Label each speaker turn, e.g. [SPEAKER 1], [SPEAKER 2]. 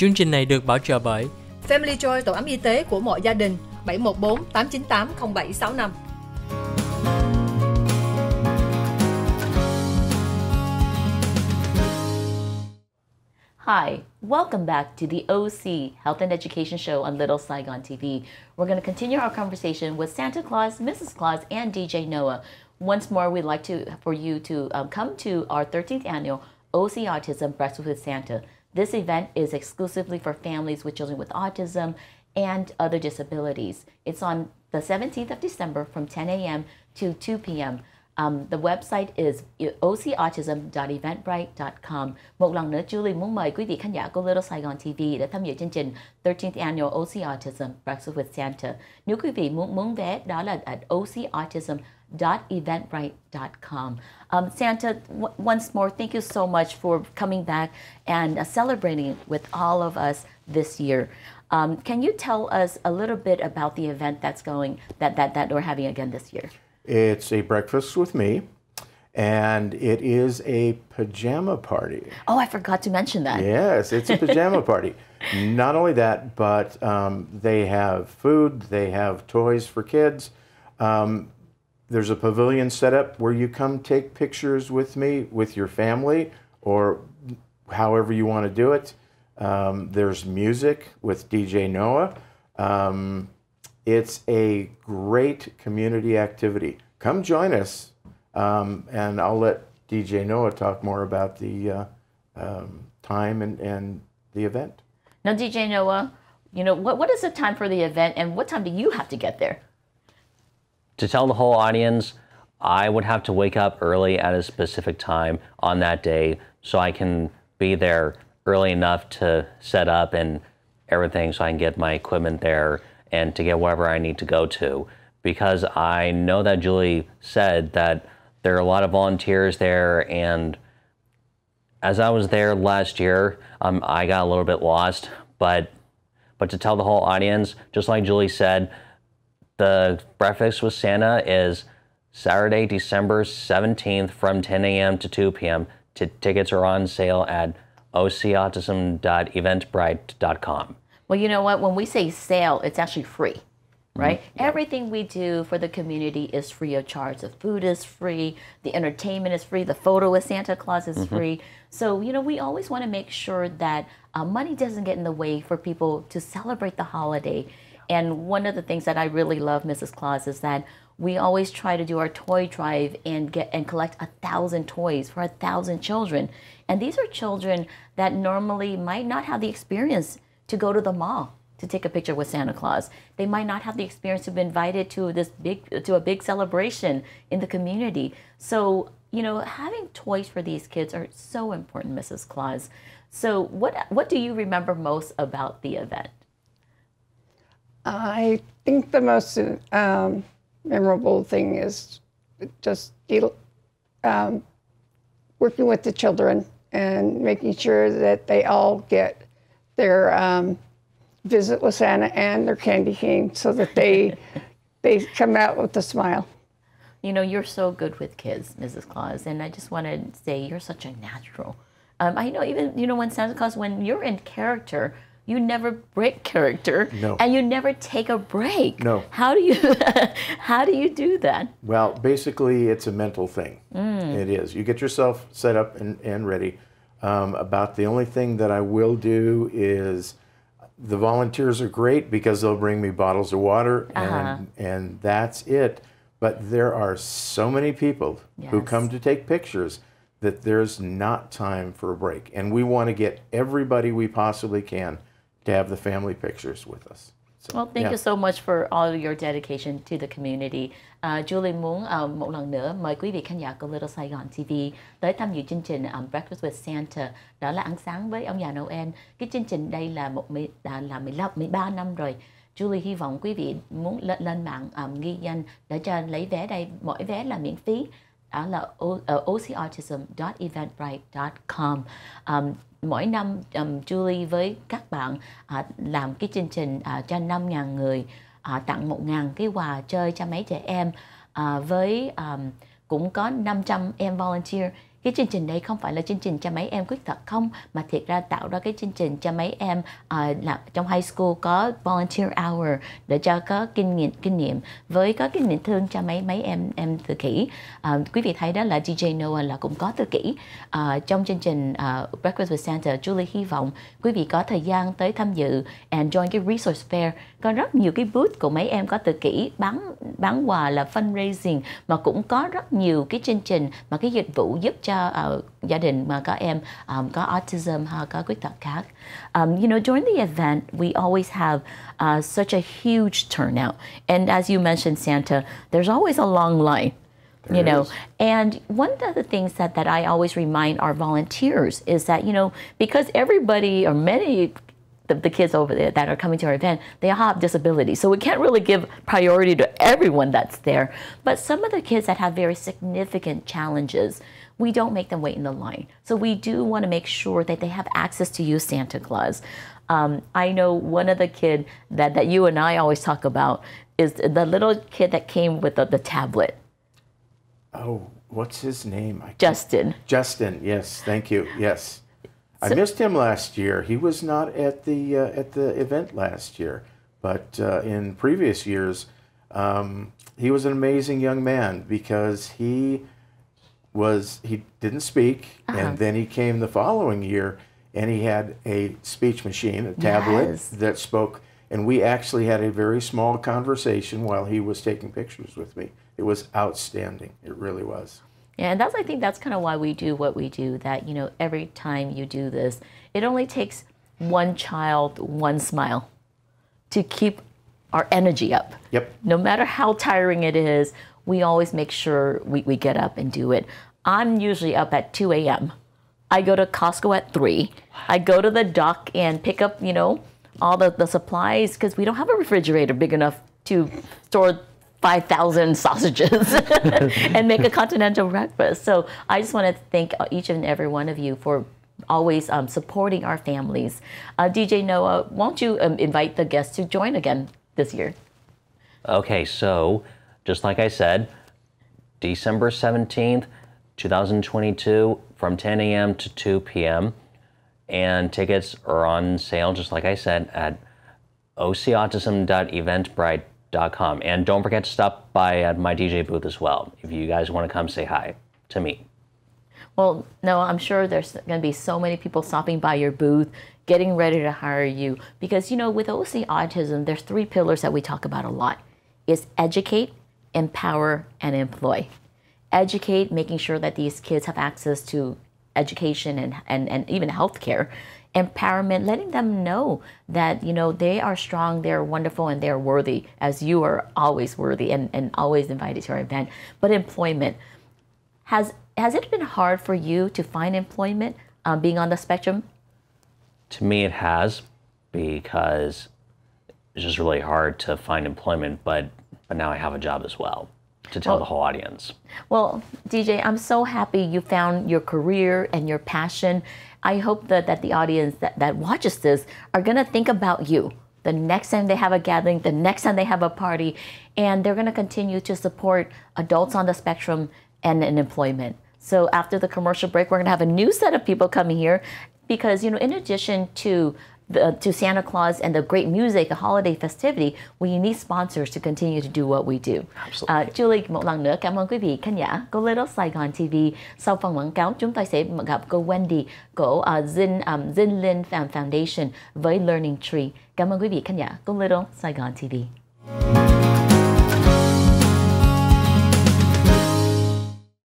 [SPEAKER 1] Chương trình này được bảo trợ bởi
[SPEAKER 2] Family Joy, tổ ấm y tế của mọi gia đình, 714 898 0765.
[SPEAKER 3] Hi, welcome back to the OC Health and Education Show on Little Saigon TV. We're going to continue our conversation with Santa Claus, Mrs. Claus, and DJ Noah. Once more, we'd like for you to come to our 13th annual OCAutism Breakfast with Santa. This event is exclusively for families with children with autism and other disabilities. It's on the 17th of December from 10 a.m. to 2 p.m. The website is OCAutism.eventbrite.com. Một lần nữa, Julie muốn mời quý vị khán giả của Little Saigon TV để tham dự chương trình 13th Annual OCAutism Breakfast with Santa. Nếu quý vị muốn vé, đó là at OCAutism.eventbrite.com. Santa, once more, thank you so much for coming back and celebrating with all of us this year. Can you tell us a little bit about the event that we're having again this year?
[SPEAKER 4] It's a breakfast with me, and it is a pajama party.
[SPEAKER 3] Oh, I forgot to mention that.
[SPEAKER 4] Yes, it's a pajama party. Not only that, but they have food, they have toys for kids. There's a pavilion set up where you come take pictures with me, with your family, or however you want to do it. There's music with DJ Noah. It's a great community activity. Come join us, and I'll let DJ Noah talk more about the time and the event.
[SPEAKER 3] Now, DJ Noah, you know, what is the time for the event, and what time do you have to get there?
[SPEAKER 5] To tell the whole audience, I would have to wake up early at a specific time on that day so I can be there early enough to set up and everything so I can get my equipment there and to get wherever I need to go to. Because I know that Julie said that there are a lot of volunteers there, and as I was there last year, I got a little bit lost, but to tell the whole audience, just like Julie said, the Breakfast with Santa is Saturday, December 17th from 10 a.m. to 2 p.m. Tickets are on sale at OCAutism.eventbrite.com.
[SPEAKER 3] Well, you know what? When we say sale, it's actually free, right?
[SPEAKER 4] Mm-hmm. Yeah.
[SPEAKER 3] Everything we do for the community is free of charge. The food is free. The entertainment is free. The photo with Santa Claus is free. So, you know, we always want to make sure that money doesn't get in the way for people to celebrate the holiday. And one of the things that I really love, Mrs. Claus, is that we always try to do our toy drive and collect 1,000 toys for 1,000 children. And these are children that normally might not have the experience to go to the mall to take a picture with Santa Claus. They might not have the experience to be invited to a big celebration in the community. So, you know, having toys for these kids are so important, Mrs. Claus. So what do you remember most about the event?
[SPEAKER 6] I think the most memorable thing is just working with the children and making sure that they all get their visit with Santa and their candy cane so that they come out with a smile.
[SPEAKER 3] You know, you're so good with kids, Mrs. Claus, and I just want to say you're such a natural. I know even, you know, when Santa Claus, when you're in character, you never break character.
[SPEAKER 4] No.
[SPEAKER 3] And you never take a break.
[SPEAKER 4] No.
[SPEAKER 3] How do you do that?
[SPEAKER 4] Well, basically, it's a mental thing. It is. You get yourself set up and ready. About the only thing that I will do is the volunteers are great because they'll bring me bottles of water and that's it. But there are so many people who come to take pictures that there's not time for a break. And we want to get everybody we possibly can to have the family pictures with us. So,
[SPEAKER 3] well, thank you so much for all of your dedication to the community. Julie muốn một lần nữa mời quý vị khán giả của Little Saigon TV tới tham dự chương trình Breakfast with Santa, đó là ăn sáng với ông già Noel. Cái chương trình đây là 13 năm rồi. Julie hy vọng quý vị muốn lên mạng ghi danh để cho lấy vé đây. Mỗi vé là miễn phí. Đó là OCAutism.eventbrite.com. Mỗi năm Julie với các bạn làm cái chương trình cho 5.000 người, tặng 1.000 cái quà chơi cho mấy trẻ em, với cũng có 500 em volunteer. cái chương trình đây không phải là chương trình cho mấy em khuyết tật không, mà thiệt ra tạo ra cái chương trình cho mấy em là trong high school có volunteer hour để cho có kinh nghiệm với có kinh nghiệm thương cho mấy em tự kỷ. Quý vị thấy đó là DJ Noah là cũng có tự kỷ. Trong chương trình Breakfast with Santa, Julie hy vọng quý vị có thời gian tới tham dự and join cái resource fair. Có rất nhiều cái booth của mấy em có tự kỷ bán quà là fundraising, mà cũng có rất nhiều cái chương trình mà cái dịch vụ giúp cho gia đình mà có em có autism hay có khuyết tật khác. You know, during the event, we always have such a huge turnout. And as you mentioned, Santa, there's always a long line. You know, and one of the things that I always remind our volunteers is that, you know, because everybody or many the kids over there that are coming to our event, they all have disabilities. So we can't really give priority to everyone that's there. But some of the kids that have very significant challenges, we don't make them wait in the line. So we do want to make sure that they have access to use Santa Claus. I know one of the kid that you and I always talk about is the little kid that came with the tablet.
[SPEAKER 4] Oh, what's his name?
[SPEAKER 3] Justin.
[SPEAKER 4] Justin, yes, thank you, yes. I missed him last year. He was not at the event last year, but in previous years, he was an amazing young man because he didn't speak, and then he came the following year, and he had a speech machine, a tablet that spoke, and we actually had a very small conversation while he was taking pictures with me. It was outstanding. It really was.
[SPEAKER 3] Yeah, and I think that's kind of why we do what we do, that, you know, every time you do this, it only takes one child, one smile to keep our energy up.
[SPEAKER 4] Yep.
[SPEAKER 3] No matter how tiring it is, we always make sure we get up and do it. I'm usually up at 2 a.m. I go to Costco at 3. I go to the dock and pick up, you know, all the supplies, because we don't have a refrigerator big enough to store 5,000 sausages and make a continental breakfast. So I just want to thank each and every one of you for always supporting our families. DJ Noah, won't you invite the guests to join again this year?
[SPEAKER 5] Okay, so just like I said, December 17th, 2022, from 10 a.m. to 2 p.m. And tickets are on sale, just like I said, at OCAutism.eventbrite.com. And don't forget to stop by at my DJ booth as well if you guys want to come say hi to me.
[SPEAKER 3] Well, no, I'm sure there's going to be so many people stopping by your booth, getting ready to hire you. Because, you know, with OCAutism, there's 3 pillars that we talk about a lot. It's educate, empower, and employ. Educate, making sure that these kids have access to education and even healthcare. Empowerment, letting them know that, you know, they are strong, they're wonderful, and they're worthy, as you are always worthy and always invited to our event. But employment, has it been hard for you to find employment being on the spectrum?
[SPEAKER 5] To me, it has, because it's just really hard to find employment, but now I have a job as well to tell the whole audience.
[SPEAKER 3] Well, DJ, I'm so happy you found your career and your passion. I hope that the audience that watches this are going to think about you the next time they have a gathering, the next time they have a party, and they're going to continue to support adults on the spectrum and employment. So after the commercial break, we're going to have a new set of people coming here because, you know, in addition to Santa Claus and the great music, the holiday festivity, we need sponsors to continue to do what we do.
[SPEAKER 5] Absolutely.
[SPEAKER 3] Julie, một lần nữa cảm ơn quý vị khán giả của Little Saigon TV. Sau phần quảng cáo, chúng ta sẽ gặp cô Wendy của Zin Lin Foundation với Learning Tree. Cảm ơn quý vị khán giả của Little Saigon TV.